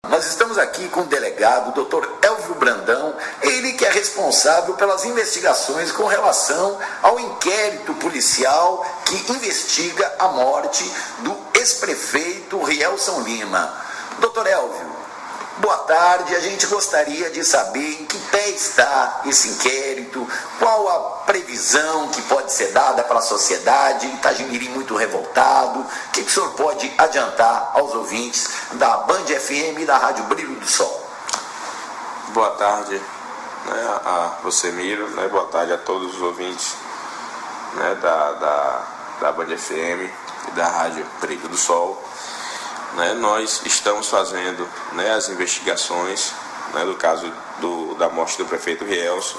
Nós estamos aqui com o delegado, Dr. Elvio Brandão, ele que é responsável pelas investigações com relação ao inquérito policial que investiga a morte do ex-prefeito Rielson Lima. Dr. Elvio, boa tarde. A gente gostaria de saber em que pé está esse inquérito, qual a previsão que pode ser dada para a sociedade. Itajimirim muito revoltado. O que o senhor pode adiantar aos ouvintes da Band FM e da Rádio Brilho do Sol? Boa tarde, a você, Miro, boa tarde a todos os ouvintes da Band FM e da Rádio Brilho do Sol. Nós estamos fazendo as investigações do caso da morte do prefeito Rielson.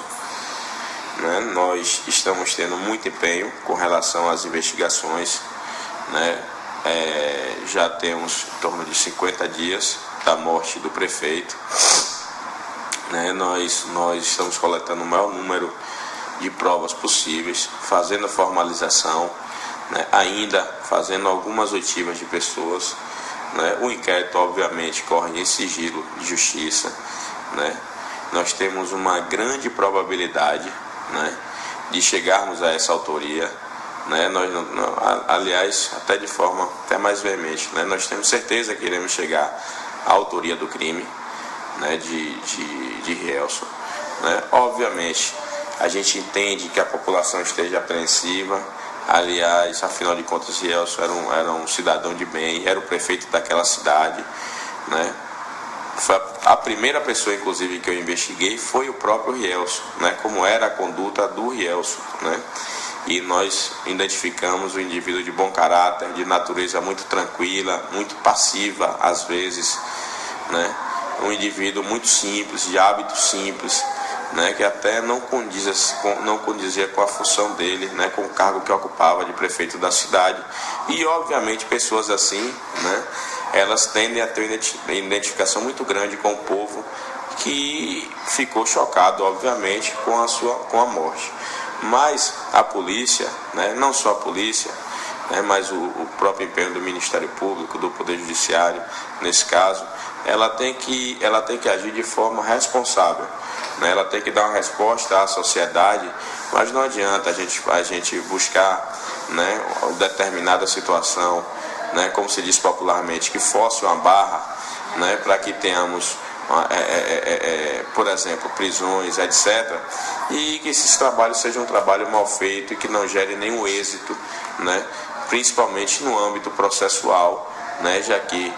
Nós estamos tendo muito empenho com relação às investigações. Já temos em torno de 50 dias da morte do prefeito. Nós estamos coletando o maior número de provas possíveis, fazendo a formalização, ainda fazendo algumas oitivas de pessoas. O inquérito, obviamente, corre em sigilo de justiça. Nós temos uma grande probabilidade de chegarmos a essa autoria. Aliás, até de forma até mais veemente, nós temos certeza que iremos chegar à autoria do crime de Rielson. Obviamente, a gente entende que a população esteja apreensiva. Aliás, afinal de contas, Rielson era um cidadão de bem, era o prefeito daquela cidade. Foi a primeira pessoa, inclusive, que eu investiguei foi o próprio Rielson, como era a conduta do Rielson. E nós identificamos um indivíduo de bom caráter, de natureza muito tranquila, muito passiva, às vezes, um indivíduo muito simples, de hábitos simples, que até não condizia com a função dele, com o cargo que ocupava de prefeito da cidade. E, obviamente, pessoas assim, elas tendem a ter uma identificação muito grande com o povo, que ficou chocado, obviamente, com a morte. Mas a polícia, não só a polícia, mas o próprio empenho do Ministério Público, do Poder Judiciário, nesse caso, ela tem que agir de forma responsável. Ela tem que dar uma resposta à sociedade, mas não adianta a gente buscar determinada situação, como se diz popularmente, que force uma barra, para que tenhamos, por exemplo, prisões, etc., e que esses trabalhos sejam um trabalho mal feito e que não gere nenhum êxito, principalmente no âmbito processual, já que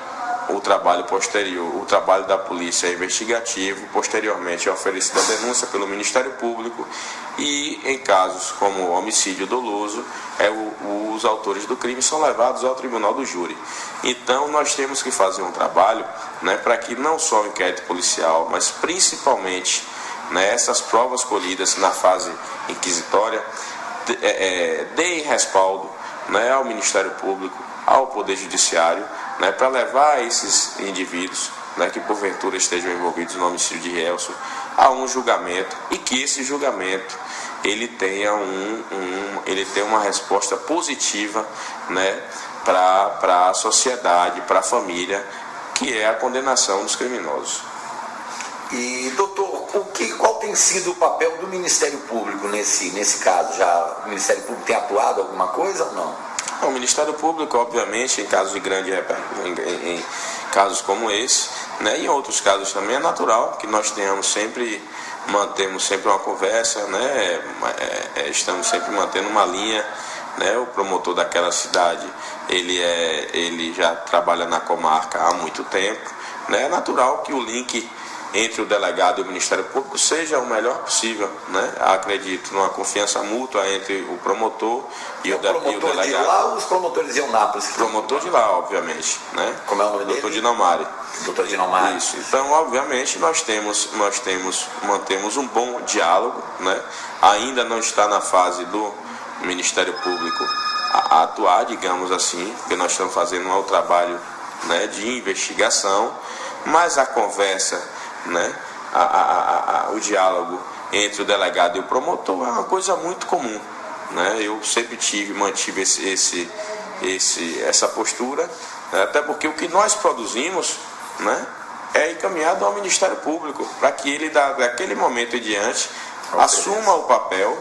o trabalho posterior, o trabalho da polícia é investigativo, posteriormente é oferecida a denúncia pelo Ministério Público e, em casos como homicídio doloso, os autores do crime são levados ao tribunal do júri. Então, nós temos que fazer um trabalho para que não só o inquérito policial, mas principalmente essas provas colhidas na fase inquisitória deem respaldo ao Ministério Público, ao Poder Judiciário, para levar esses indivíduos que porventura estejam envolvidos no homicídio de Rielson a um julgamento, e que esse julgamento ele tenha uma resposta positiva para a sociedade, para a família, que é a condenação dos criminosos. E, doutor, qual tem sido o papel do Ministério Público nesse caso? Já o Ministério Público tem atuado alguma coisa ou não? O Ministério Público, obviamente, em casos de grande em casos como esse, e em outros casos também, é natural que nós mantemos sempre uma conversa, estamos sempre mantendo uma linha. O promotor daquela cidade, ele já trabalha na comarca há muito tempo. É natural que o link entre o delegado e o Ministério Público seja o melhor possível, Acredito numa confiança mútua entre o promotor e o delegado. De lá, os promotores de Eunápolis? Promotor de lá, obviamente, Como é o nome dele? Doutor Dinamari. Doutor Dinamari. Isso. Então, obviamente, nós mantemos um bom diálogo, Ainda não está na fase do Ministério Público a atuar, digamos assim, porque nós estamos fazendo um trabalho de investigação, mas a conversa, o diálogo entre o delegado e o promotor é uma coisa muito comum. Eu sempre mantive essa postura, até porque o que nós produzimos é encaminhado ao Ministério Público, para que ele, daquele momento em diante, assuma o papel,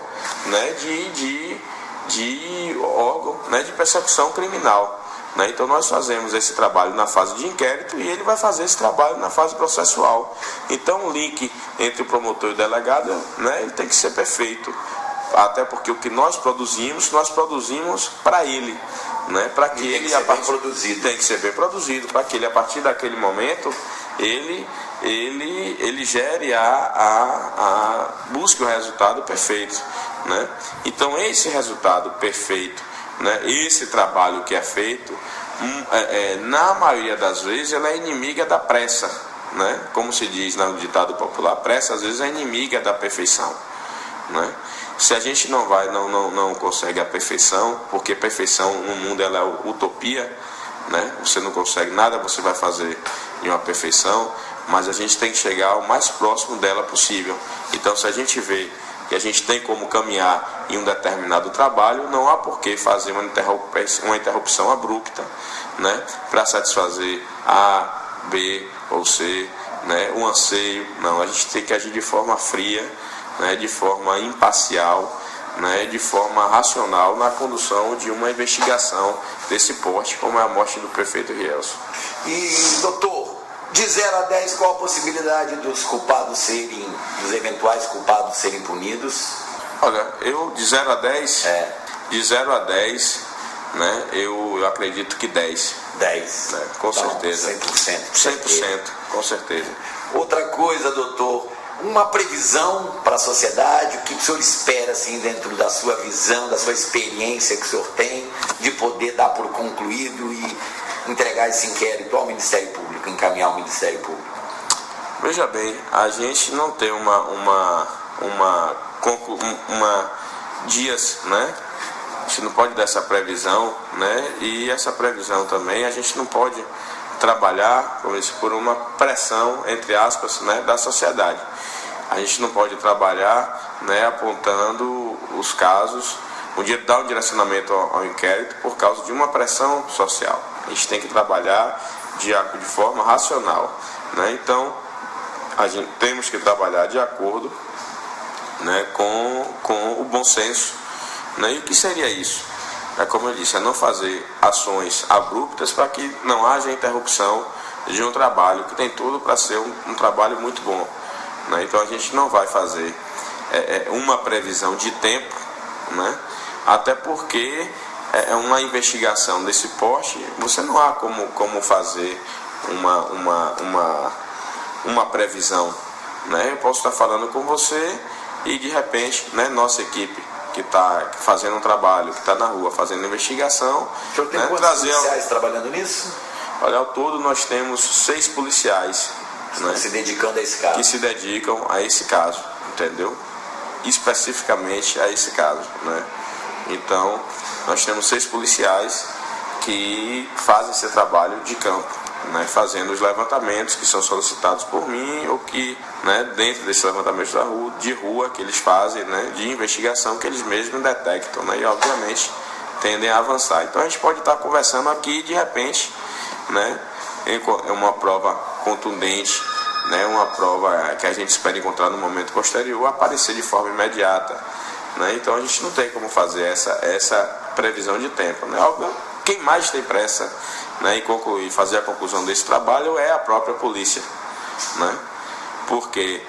né, de órgão, né, de persecução criminal. Né? Então nós fazemos esse trabalho na fase de inquérito e ele vai fazer esse trabalho na fase processual. Então o link entre o promotor e o delegado, né, ele tem que ser perfeito, até porque o que nós produzimos para ele, né, para que ele tem que ser bem produzido, para que ele, a partir daquele momento, ele gere busque o resultado perfeito, né? Então esse resultado perfeito, né, esse trabalho que é feito, na maioria das vezes ela é inimiga da pressa, né? Como se diz no ditado popular, pressa às vezes é inimiga da perfeição, né? Se a gente não consegue a perfeição, porque perfeição no mundo ela é utopia, né? Você não consegue nada, você vai fazer em uma perfeição, mas a gente tem que chegar o mais próximo dela possível. Então, se a gente vê que a gente tem como caminhar em um determinado trabalho, não há por que fazer uma interrupção abrupta, né, para satisfazer A, B ou C, né, um anseio. Não, a gente tem que agir de forma fria, né, de forma imparcial, né, de forma racional na condução de uma investigação desse porte, como é a morte do prefeito Rielson. E, doutor, de 0 a 10, qual a possibilidade dos eventuais culpados serem punidos? Olha, eu de 0 a 10, de 0 a 10, né, eu acredito que 10. 10? Né, com certeza. 100%. Com certeza. Outra coisa, doutor, uma previsão para a sociedade, o que o senhor espera, assim, dentro da sua visão, da sua experiência que o senhor tem, de poder dar por concluído e entregar esse inquérito ao Ministério Público, encaminhar ao Ministério Público? Veja bem, a gente não tem dias, né? A gente não pode dar essa previsão, né? E essa previsão também a gente não pode trabalhar por uma pressão, entre aspas, né, da sociedade. A gente não pode trabalhar, né, apontando os casos, dar um direcionamento ao inquérito por causa de uma pressão social. A gente tem que trabalhar de forma racional, né? Então, a gente temos que trabalhar de acordo, né, com o bom senso, né? E o que seria isso? Como eu disse, é não fazer ações abruptas para que não haja interrupção de um trabalho que tem tudo para ser um trabalho muito bom, né? Então a gente não vai fazer uma previsão de tempo, né? Até porque uma investigação desse porte, você não há como fazer uma previsão, né? Eu posso estar falando com você e de repente, né, nossa equipe que está fazendo um trabalho, que está na rua fazendo investigação, o senhor tem quantos policiais trabalhando nisso? Olha, ao todo nós temos 6 policiais, né, se dedicando a esse caso. Que se dedicam a esse caso, entendeu? Especificamente a esse caso, né? Então, nós temos 6 policiais que fazem esse trabalho de campo, né, fazendo os levantamentos que são solicitados por mim ou que, né, dentro desses levantamentos de rua que eles fazem, né, de investigação que eles mesmos detectam, né, e obviamente tendem a avançar. Então a gente pode estar conversando aqui e de repente, né, é uma prova contundente, né, uma prova que a gente espera encontrar no momento posterior, aparecer de forma imediata, né? Então a gente não tem como fazer essa previsão de tempo, né? Quem mais tem pressa, né, em concluir, fazer a conclusão desse trabalho é a própria polícia, né? Porque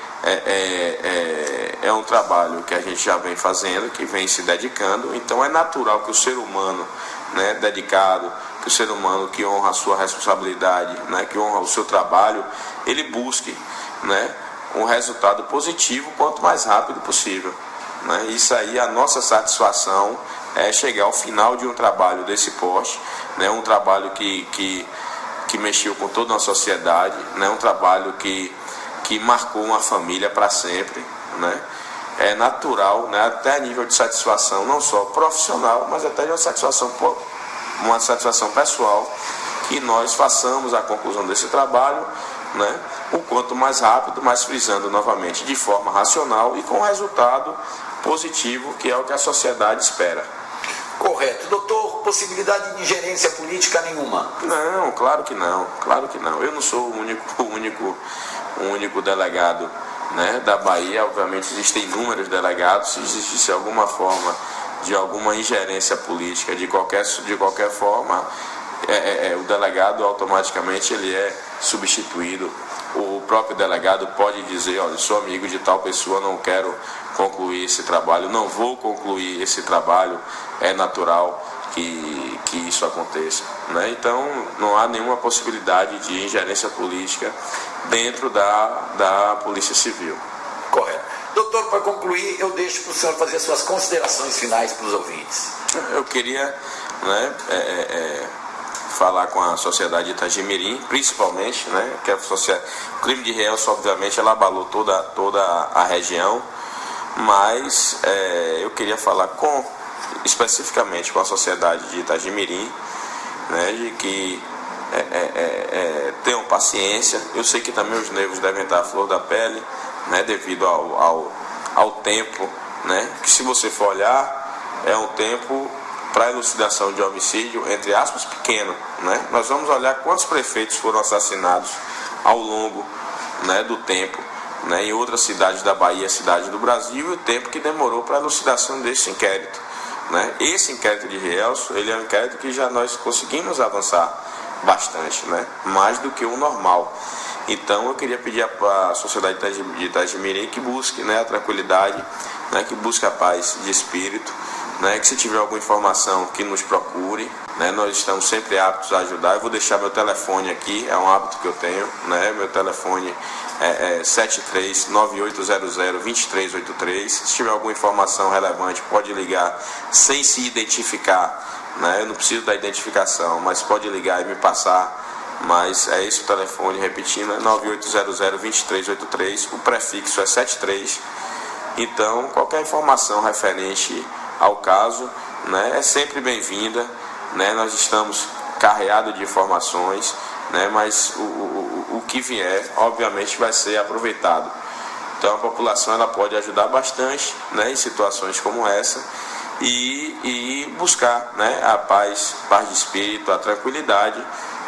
é um trabalho que a gente já vem fazendo, que vem se dedicando, então é natural que o ser humano, né, dedicado, que o ser humano que honra a sua responsabilidade, né, que honra o seu trabalho, ele busque, né, um resultado positivo quanto mais rápido possível, né? Isso aí, a nossa satisfação é chegar ao final de um trabalho desse porte, né, um trabalho que mexeu com toda uma sociedade, né, um trabalho que marcou uma família para sempre, né? É natural, né, até a nível de satisfação, não só profissional, mas até de uma satisfação pessoal, que nós façamos a conclusão desse trabalho, né, o quanto mais rápido, mas frisando novamente, de forma racional e com resultado positivo, que é o que a sociedade espera. Correto. Doutor, possibilidade de ingerência política nenhuma? Não, claro que não, claro que não. Eu não sou o único delegado, né, da Bahia. Obviamente existem inúmeros delegados. Se existisse alguma forma de alguma ingerência política de qualquer forma, o delegado automaticamente ele é substituído. O próprio delegado pode dizer: olha, sou amigo de tal pessoa, não quero concluir esse trabalho, não vou concluir esse trabalho, é natural que isso aconteça, né? Então não há nenhuma possibilidade de ingerência política dentro da Polícia Civil. Correto. Doutor, para concluir, eu deixo para o senhor fazer suas considerações finais para os ouvintes. Eu queria, né, falar com a sociedade de Itagimirim, principalmente, né, que o crime de Rielso, obviamente, ela abalou toda a região, mas eu queria falar especificamente com a sociedade de Itagimirim, né, de que tenham paciência. Eu sei que também os nervos devem estar à flor da pele, né, devido ao tempo, né, que, se você for olhar, é um tempo para elucidação de homicídio, entre aspas, pequeno, né? Nós vamos olhar quantos prefeitos foram assassinados ao longo, né, do tempo, né, em outras cidades da Bahia, cidades do Brasil, e o tempo que demorou para a elucidação desse inquérito, né? Esse inquérito de Rielso, ele é um inquérito que já nós conseguimos avançar bastante, né? Mais do que o normal. Então eu queria pedir à sociedade de Itagimirim que busque, né, a tranquilidade, né, que busque a paz de espírito, né, que se tiver alguma informação que nos procure, né, nós estamos sempre aptos a ajudar. Eu vou deixar meu telefone aqui, é um hábito que eu tenho, né, meu telefone é 7398002383. Se tiver alguma informação relevante, pode ligar sem se identificar, né, eu não preciso da identificação, mas pode ligar e me passar. Mas é esse o telefone, repetindo, é 98002383, o prefixo é 73. Então, qualquer informação referente ao caso, né, é sempre bem-vinda, né? Nós estamos carreados de informações, né, mas o que vier, obviamente, vai ser aproveitado. Então, a população ela pode ajudar bastante, né, em situações como essa, e buscar, né, a paz de espírito, a tranquilidade,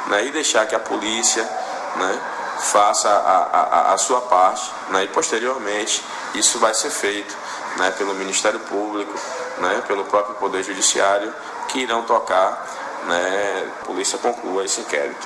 né, e deixar que a polícia, né, faça a sua parte, né, e posteriormente isso vai ser feito, né, pelo Ministério Público, né, pelo próprio Poder Judiciário, que irão tocar, né, a polícia conclua esse inquérito.